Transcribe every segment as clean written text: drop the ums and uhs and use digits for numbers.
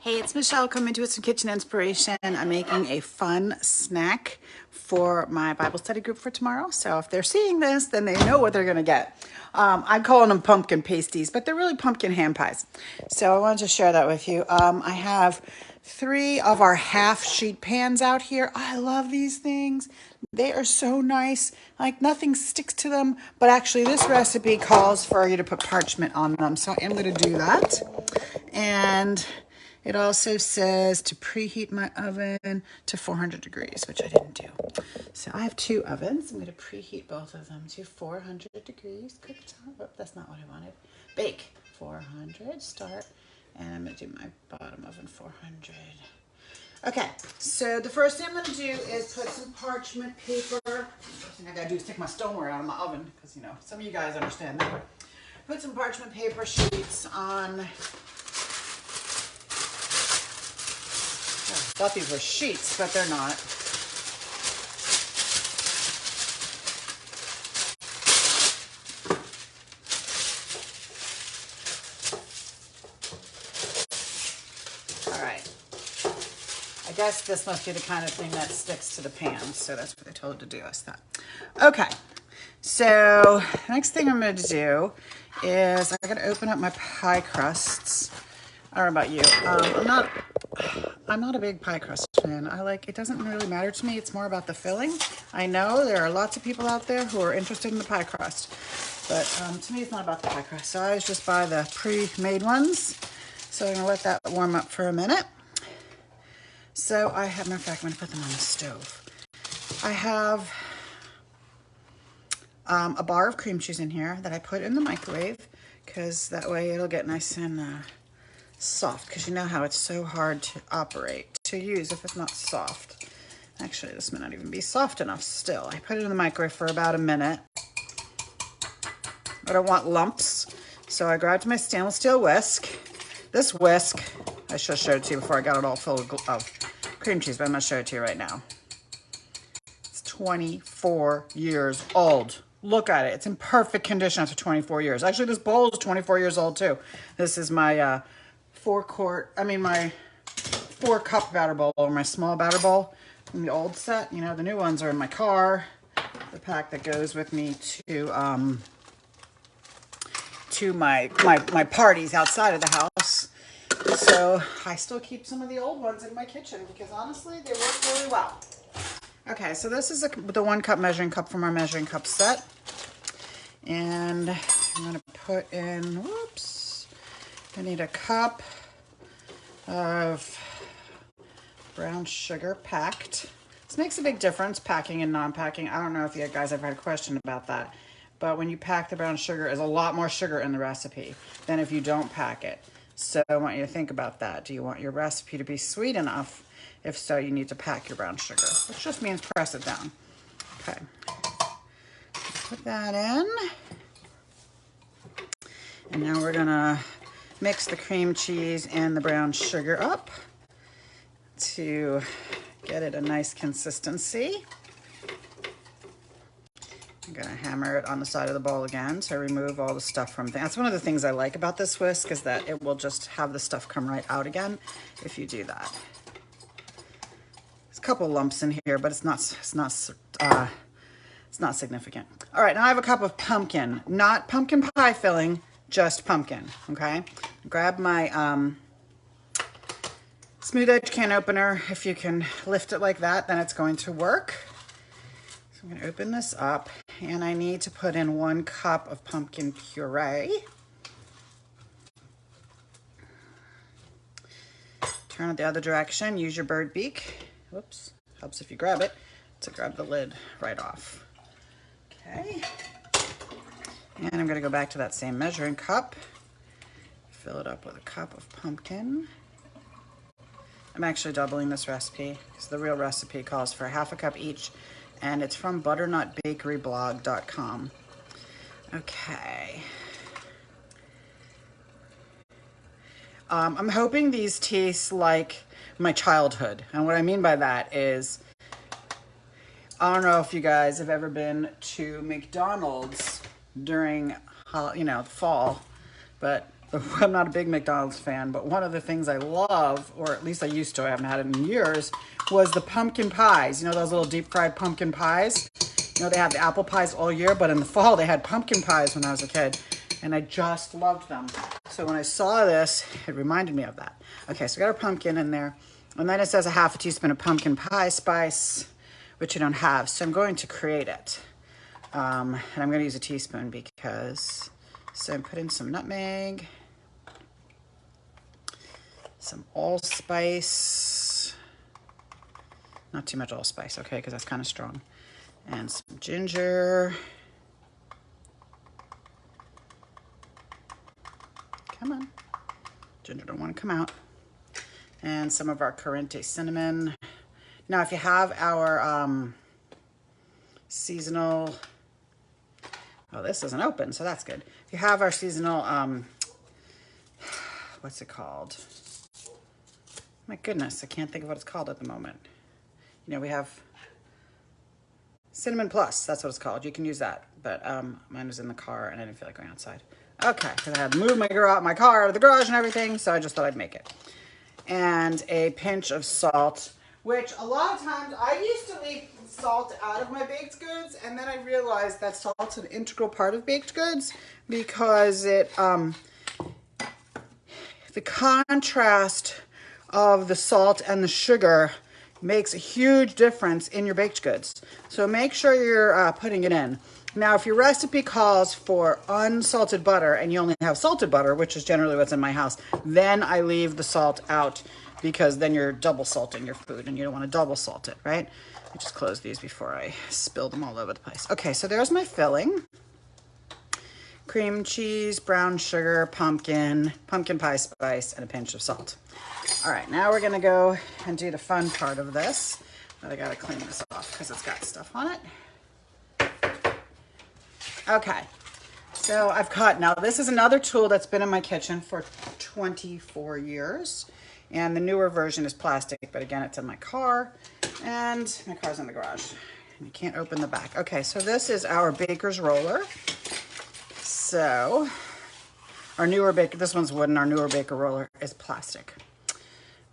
Hey, it's Michelle coming to it some kitchen inspiration. I'm making a fun snack for my Bible study group for tomorrow. So if they're seeing this, then they know what they're going to get. I'm calling them pumpkin pasties, but they're really pumpkin ham pies. So I wanted to share that with you. I have 3 of our half sheet pans out here. I love these things. They are so nice. Like nothing sticks to them, but actually this recipe calls for you to put parchment on them. So I am going to do that. And it also says to preheat my oven to 400 degrees, which I didn't do. So I have 2 ovens. I'm going to preheat both of them to 400 degrees. Cook time. Oh, that's not what I wanted. Bake 400. Start. And I'm going to do my bottom oven 400. Okay, so the first thing I'm going to do is put some parchment paper. The first thing I got to do is take my stoneware out of my oven because, you know, some of you guys understand that. Put some parchment paper sheets on. I thought these were sheets, but they're not. All right. I guess this must be the kind of thing that sticks to the pan, so that's what they told to do us that. Okay. So next thing I'm going to do is I'm going to open up my pie crusts. I don't know about you. I'm not a big pie crust fan. It doesn't really matter to me. It's more about the filling. I know there are lots of people out there who are interested in the pie crust, but to me it's not about the pie crust. So I always just buy the pre-made ones. So I'm gonna let that warm up for a minute. So I have, matter of fact, I'm gonna put them on the stove. I have a bar of cream cheese in here that I put in the microwave because that way it'll get nice and soft, because you know how it's so hard to use if it's not soft. Actually, this may not even be soft enough still. I put it in the microwave for about a minute. I don't want lumps, so I grabbed my stainless steel whisk. This whisk, I should have showed it to you before I got it all full of cream cheese, but I'm going to show it to you right now. It's 24 years old. Look at it. It's in perfect condition after 24 years. Actually, this bowl is 24 years old too. This is my my 4-cup batter bowl, or my small batter bowl from the old set. You know, the new ones are in my car. The pack that goes with me to my parties outside of the house. So I still keep some of the old ones in my kitchen because honestly, they work really well. Okay, so this is the 1-cup measuring cup from our measuring cup set. And I'm gonna put in, whoops, I need a cup of brown sugar packed. This makes a big difference, packing and non-packing. I don't know if you guys ever had a question about that, but when you pack the brown sugar, there's a lot more sugar in the recipe than if you don't pack it. So I want you to think about that. Do you want your recipe to be sweet enough? If so, you need to pack your brown sugar, which just means press it down. Okay, put that in. And now we're gonna mix the cream cheese and the brown sugar up to get it a nice consistency. I'm gonna hammer it on the side of the bowl again to remove all the stuff from there. That's one of the things I like about this whisk, is that it will just have the stuff come right out again if you do that. There's a couple lumps in here, but it's not significant. All right, now I have a cup of pumpkin, not pumpkin pie filling, just pumpkin, okay? Grab my smooth edge can opener. If you can lift it like that, then it's going to work. So I'm gonna open this up, and I need to put in 1 cup of pumpkin puree. Turn it the other direction, use your bird beak. Whoops, helps if you grab it, to grab the lid right off. Okay. And I'm gonna go back to that same measuring cup, fill it up with a cup of pumpkin. I'm actually doubling this recipe because the real recipe calls for ½ a cup each, and it's from butternutbakeryblog.com. Okay. I'm hoping these taste like my childhood, and what I mean by that is, I don't know if you guys have ever been to McDonald's during, the fall, but I'm not a big McDonald's fan, but one of the things I love, or at least I used to, I haven't had it in years, was the pumpkin pies. You know those little deep fried pumpkin pies? You know, they have the apple pies all year, but in the fall they had pumpkin pies when I was a kid, and I just loved them. So when I saw this, it reminded me of that. Okay, so we got our pumpkin in there, and then it says a half a teaspoon of pumpkin pie spice, which I don't have, so I'm going to create it. And I'm going to use a teaspoon because, so I'm putting some nutmeg, some allspice, not too much allspice, okay, because that's kind of strong, and some ginger. Come on, ginger don't want to come out. And some of our Corriente cinnamon. Now, if you have our seasonal, oh, this isn't open, so that's good. If you have our seasonal, what's it called? My goodness, I can't think of what it's called at the moment. You know, we have Cinnamon Plus, that's what it's called. You can use that, but mine was in the car and I didn't feel like going outside. Okay, because I had to move my car out of the garage and everything, so I just thought I'd make it. And a pinch of salt, which a lot of times I used to leave salt out of my baked goods, and then I realized that salt's an integral part of baked goods because it, the contrast of the salt and the sugar makes a huge difference in your baked goods. So make sure you're putting it in. Now, if your recipe calls for unsalted butter and you only have salted butter, which is generally what's in my house, then I leave the salt out because then you're double salting your food and you don't want to double salt it, right? I just close these before I spill them all over the place. Okay, so there's my filling. Cream cheese, brown sugar, pumpkin pie spice, and a pinch of salt. All right, now we're gonna go and do the fun part of this. But I gotta clean this off because it's got stuff on it. Okay, so I've cut, now this is another tool that's been in my kitchen for 24 years. And the newer version is plastic, but again, it's in my car and my car's in the garage. You can't open the back. Okay, so this is our baker's roller. So our newer baker, this one's wooden, our newer baker roller is plastic.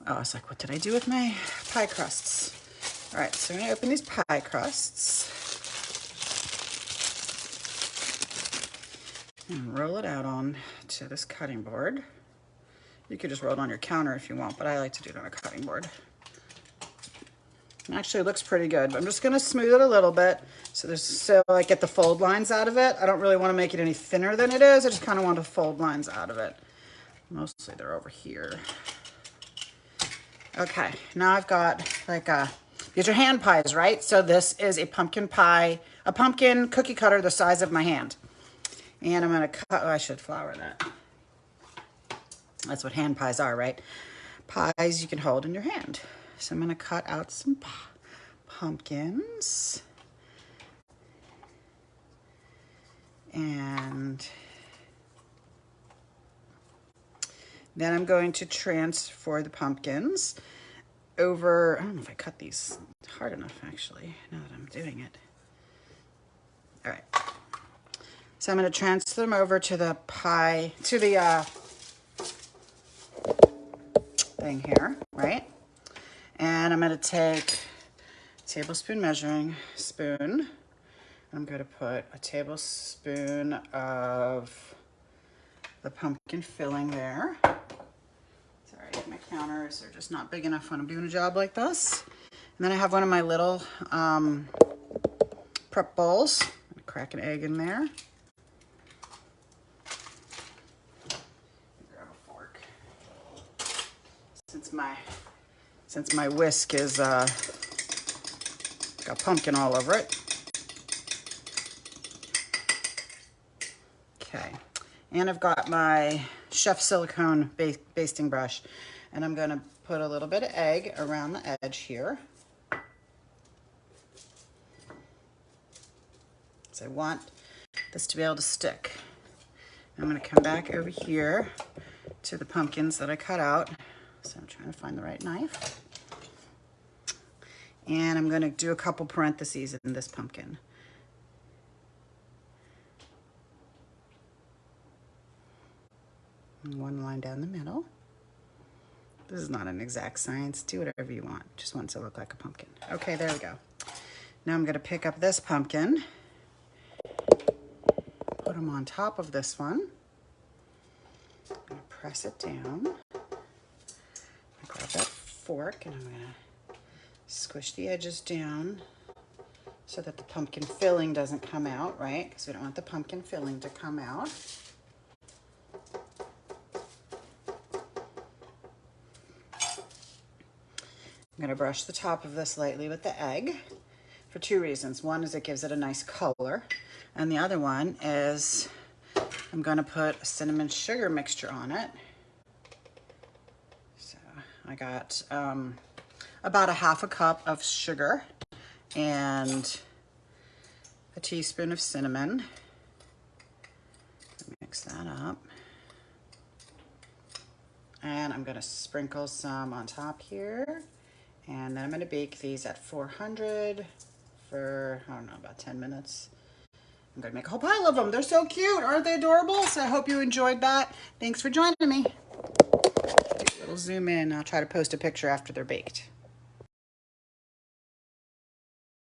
Oh, I was like, what did I do with my pie crusts? All right, so I'm gonna open these pie crusts and roll it out on to this cutting board. You could just roll it on your counter if you want, but I like to do it on a cutting board. Actually, it looks pretty good, but I'm just gonna smooth it a little bit so I get the fold lines out of it. I don't really wanna make it any thinner than it is. I just kinda want the fold lines out of it. Mostly they're over here. Okay, now I've got like these are hand pies, right? So this is a pumpkin pie, a pumpkin cookie cutter the size of my hand. And I'm gonna cut, oh, I should flour that. That's what hand pies are, right? Pies you can hold in your hand. So I'm gonna cut out some pumpkins. And then I'm going to transfer the pumpkins over, I don't know if I cut these hard enough actually, now that I'm doing it. All right. So I'm gonna transfer them over to the pie, to the thing here, right? And I'm gonna take a tablespoon measuring spoon. I'm gonna put a tablespoon of the pumpkin filling there. Sorry, my counters are just not big enough when I'm doing a job like this. And then I have one of my little prep bowls. I'm gonna crack an egg in there. Grab a fork. Since my whisk is got pumpkin all over it. Okay, and I've got my chef silicone basting brush, and I'm gonna put a little bit of egg around the edge here. So I want this to be able to stick. I'm gonna come back over here to the pumpkins that I cut out. So I'm trying to find the right knife. And I'm gonna do a couple parentheses in this pumpkin. And one line down the middle. This is not an exact science. Do whatever you want. Just want it to look like a pumpkin. Okay, there we go. Now I'm going to pick up this pumpkin, put them on top of this one. I'm going to press it down. Grab that fork and I'm going to squish the edges down so that the pumpkin filling doesn't come out, right? Because we don't want the pumpkin filling to come out. I'm going to brush the top of this lightly with the egg for two reasons. One is it gives it a nice color, and the other one is I'm going to put a cinnamon sugar mixture on it. So I got about a half a cup of sugar and a teaspoon of cinnamon. Mix that up. And I'm going to sprinkle some on top here. And then I'm going to bake these at 400 for, I don't know, about 10 minutes. I'm going to make a whole pile of them. They're so cute. Aren't they adorable? So I hope you enjoyed that. Thanks for joining me. Do a little zoom in. I'll try to post a picture after they're baked.